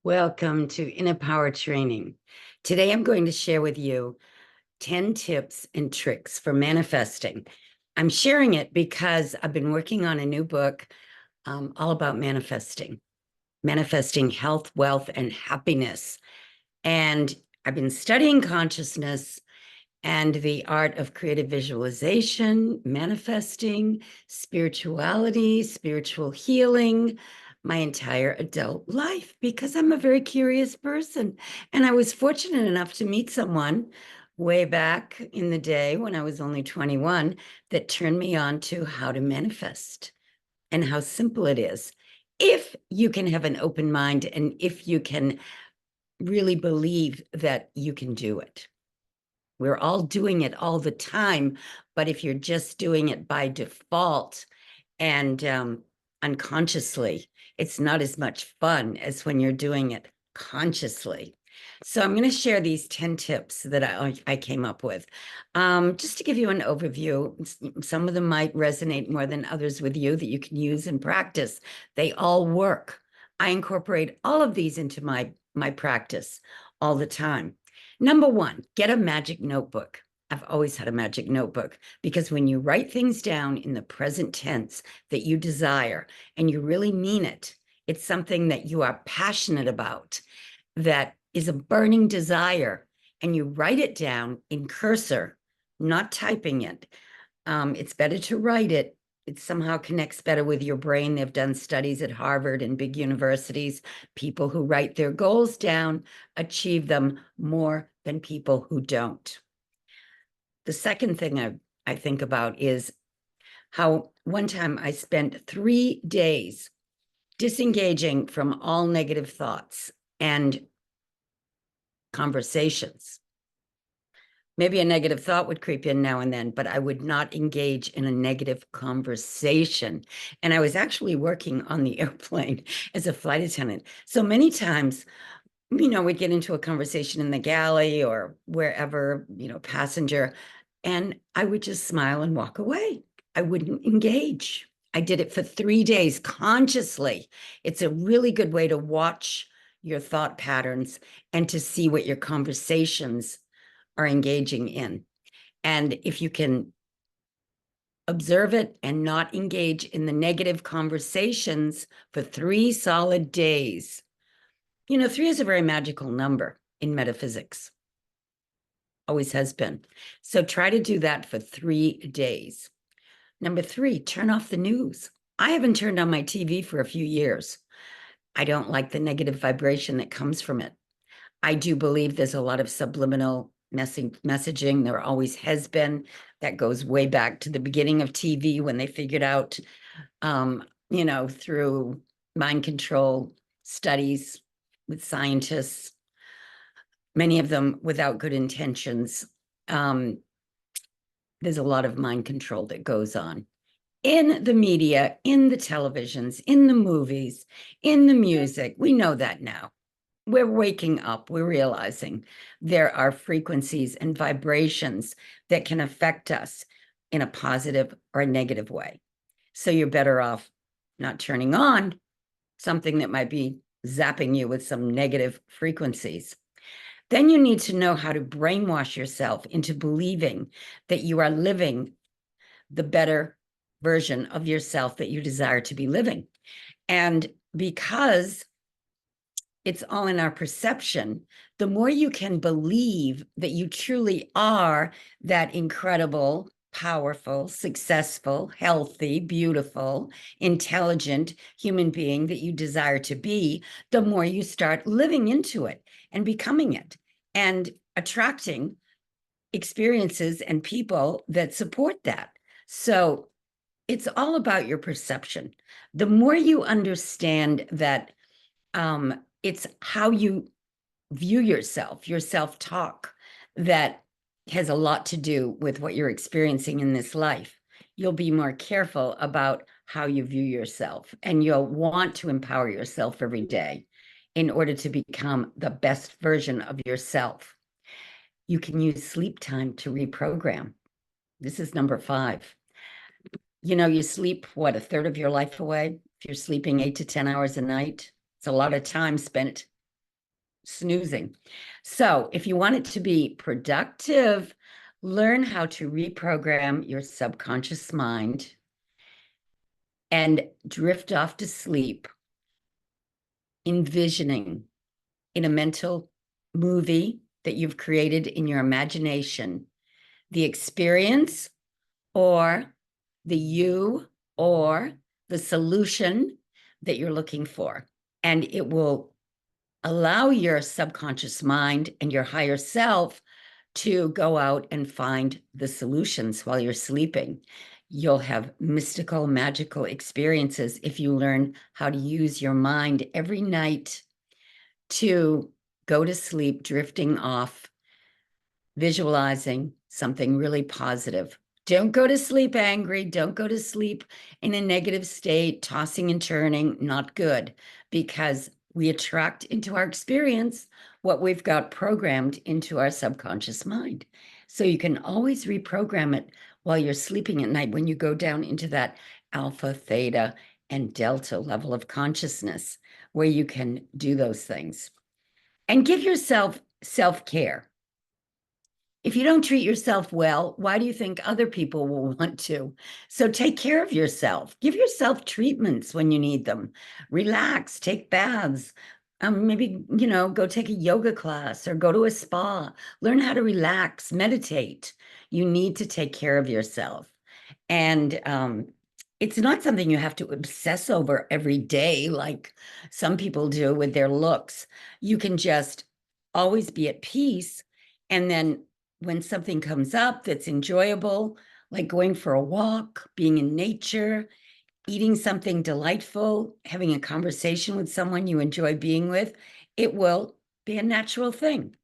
Welcome to Inner Power Training. Today I'm going to share with you 10 tips and tricks for manifesting. I'm sharing it because I've been working on a new book all about manifesting health, wealth, and happiness. And I've been studying consciousness and the art of creative visualization, manifesting, spirituality, spiritual healing, my entire adult life, because I'm a very curious person. And I was fortunate enough to meet someone way back in the day when I was only 21 that turned me on to how to manifest and how simple it is. If you can have an open mind and if you can really believe that you can do it. We're all doing it all the time, but if you're just doing it by default and unconsciously, it's not as much fun as when you're doing it consciously. So I'm going to share these 10 tips that I came up with. Just to give you an overview, some of them might resonate more than others with you that you can use and practice. They all work. I incorporate all of these into my practice all the time. Number one, get a magic notebook. I've always had a magic notebook because when you write things down in the present tense that you desire and you really mean it, it's something that you are passionate about, that is a burning desire, and you write it down in cursor, not typing it. It's better to write it. It somehow connects better with your brain. They've done studies at Harvard and big universities. People who write their goals down achieve them more than people who don't. The second thing I think about is how one time I spent 3 days disengaging from all negative thoughts and conversations. Maybe a negative thought would creep in now and then, but I would not engage in a negative conversation. And I was actually working on the airplane as a flight attendant. So many times, we'd get into a conversation in the galley or wherever, passenger, and I would just smile and walk away. I wouldn't engage. I did it for 3 days consciously. It's a really good way to watch your thought patterns and to see what your conversations are engaging in. And if you can observe it and not engage in the negative conversations for 3 solid days, 3 is a very magical number in metaphysics. Always has been. So try to do that for 3 days. Number 3, turn off the news. I haven't turned on my TV for a few years. I don't like the negative vibration that comes from it. I do believe there's a lot of subliminal messaging. There always has been. That goes way back to the beginning of TV when they figured out, through mind control studies with scientists, many of them without good intentions. There's a lot of mind control that goes on in the media, in the televisions, in the movies, in the music. We know that now. We're waking up, we're realizing there are frequencies and vibrations that can affect us in a positive or a negative way. So you're better off not turning on something that might be zapping you with some negative frequencies. Then you need to know how to brainwash yourself into believing that you are living the better version of yourself that you desire to be living. And because it's all in our perception, the more you can believe that you truly are that incredible, powerful, successful, healthy, beautiful, intelligent human being that you desire to be, the more you start living into it and becoming it and attracting experiences and people that support that. So it's all about your perception. The more you understand that it's how you view yourself, your self-talk, that has a lot to do with what you're experiencing in this life. You'll be more careful about how you view yourself, and you'll want to empower yourself every day in order to become the best version of yourself. You can use sleep time to reprogram. This is number 5. You sleep, what, a third of your life away? If you're sleeping 8 to 10 hours a night, it's a lot of time spent snoozing. So if you want it to be productive, learn how to reprogram your subconscious mind and drift off to sleep, envisioning in a mental movie that you've created in your imagination the experience or the you or the solution that you're looking for. And it will allow your subconscious mind and your higher self to go out and find the solutions while you're sleeping. You'll have mystical, magical experiences if you learn how to use your mind every night to go to sleep, drifting off, visualizing something really positive. Don't go to sleep angry. Don't go to sleep in a negative state, tossing and turning. Not good, because we attract into our experience what we've got programmed into our subconscious mind. So you can always reprogram it while you're sleeping at night when you go down into that alpha, theta, and delta level of consciousness where you can do those things. And give yourself self-care. If you don't treat yourself well, why do you think other people will want to? So take care of yourself. Give yourself treatments when you need them. Relax, take baths. Maybe, go take a yoga class or go to a spa. Learn how to relax, meditate. You need to take care of yourself. And it's not something you have to obsess over every day like some people do with their looks. You can just always be at peace. And then when something comes up that's enjoyable, like going for a walk, being in nature, eating something delightful, having a conversation with someone you enjoy being with, it will be a natural thing.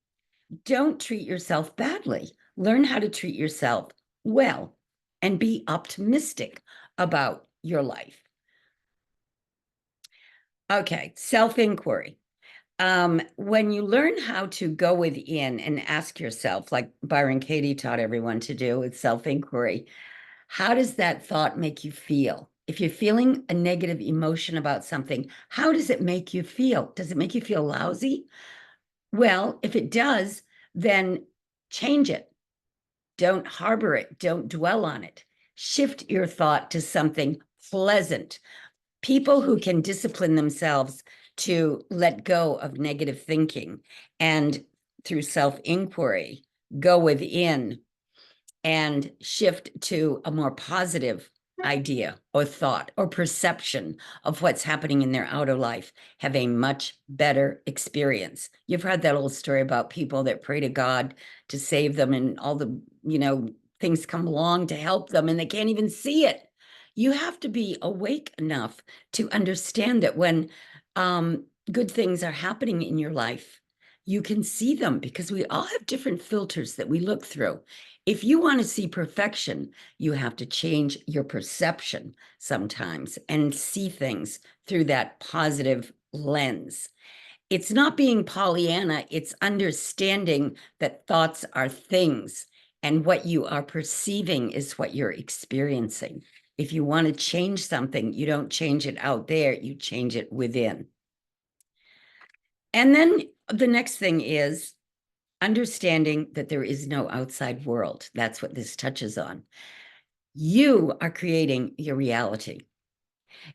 Don't treat yourself badly. Learn how to treat yourself well and be optimistic about your life. Okay, self-inquiry. When you learn how to go within and ask yourself, like Byron Katie taught everyone to do with self-inquiry, how does that thought make you feel? If you're feeling a negative emotion about something, how does it make you feel? Does it make you feel lousy? Well, if it does, then change it. Don't harbor it. Don't dwell on it. Shift your thought to something pleasant. People who can discipline themselves to let go of negative thinking and through self-inquiry, go within and shift to a more positive idea or thought or perception of what's happening in their outer life, have a much better experience. You've heard that old story about people that pray to God to save them and all the, things come along to help them and they can't even see it. You have to be awake enough to understand that when good things are happening in your life, you can see them because we all have different filters that we look through. If you want to see perfection, you have to change your perception sometimes and see things through that positive lens. It's not being Pollyanna, it's understanding that thoughts are things and what you are perceiving is what you're experiencing. If you want to change something, you don't change it out there, you change it within. And then the next thing is understanding that there is no outside world. That's what this touches on. You are creating your reality.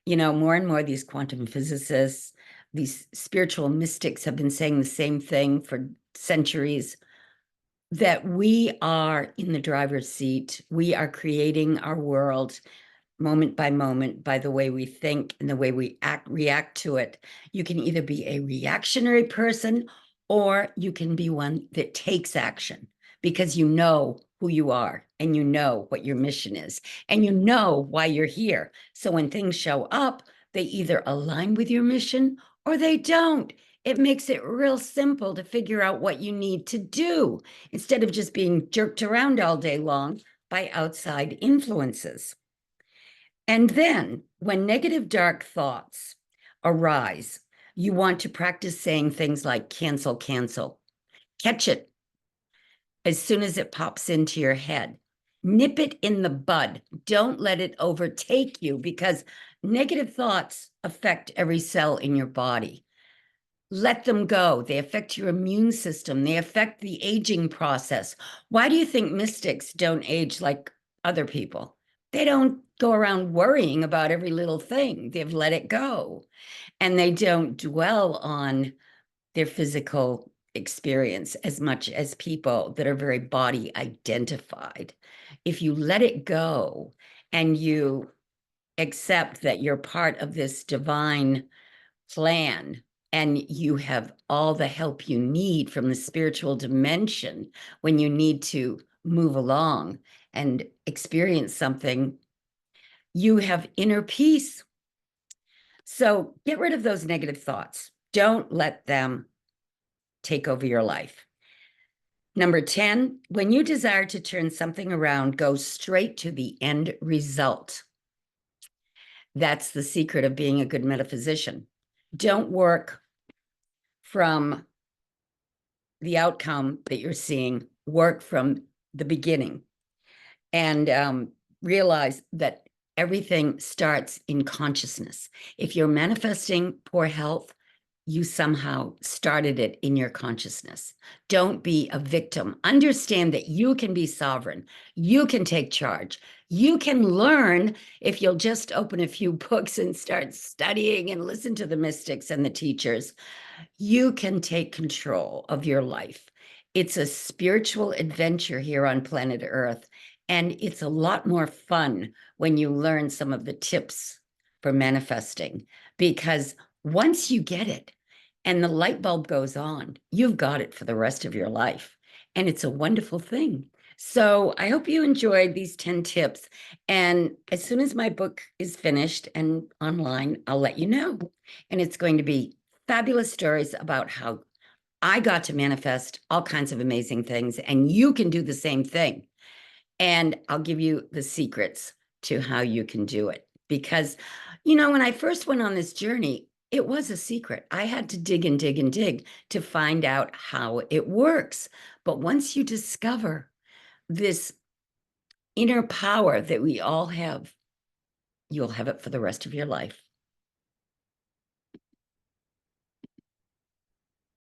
More and more these quantum physicists, these spiritual mystics have been saying the same thing for centuries, that we are in the driver's seat. We are creating our world moment by moment by the way we think and the way we react to it. You can either be a reactionary person or you can be one that takes action because you know who you are and you know what your mission is and you know why you're here. So when things show up, they either align with your mission or they don't. It makes it real simple to figure out what you need to do instead of just being jerked around all day long by outside influences. And then when negative, dark thoughts arise, you want to practice saying things like cancel, cancel. Catch it as soon as it pops into your head. Nip it in the bud. Don't let it overtake you because negative thoughts affect every cell in your body. Let them go. They affect your immune system. They affect the aging process. Why do you think mystics don't age like other people? They don't go around worrying about every little thing. They've let it go. And they don't dwell on their physical experience as much as people that are very body identified. If you let it go and you accept that you're part of this divine plan and you have all the help you need from the spiritual dimension when you need to move along and experience something, you have inner peace. So get rid of those negative thoughts. Don't let them take over your life. Number 10, when you desire to turn something around, go straight to the end result. That's the secret of being a good metaphysician. Don't work from the outcome that you're seeing, work from the beginning, and realize that everything starts in consciousness. If you're manifesting poor health, you somehow started it in your consciousness. Don't be a victim. Understand that you can be sovereign. You can take charge. You can learn if you'll just open a few books and start studying and listen to the mystics and the teachers. You can take control of your life. It's a spiritual adventure here on planet Earth, and it's a lot more fun when you learn some of the tips for manifesting, because once you get it and the light bulb goes on, you've got it for the rest of your life. And it's a wonderful thing. So I hope you enjoyed these 10 tips. And as soon as my book is finished and online, I'll let you know. And it's going to be fabulous stories about how I got to manifest all kinds of amazing things, and you can do the same thing. And I'll give you the secrets to how you can do it. Because, when I first went on this journey, it was a secret. I had to dig and dig and dig to find out how it works. But once you discover this inner power that we all have, you'll have it for the rest of your life.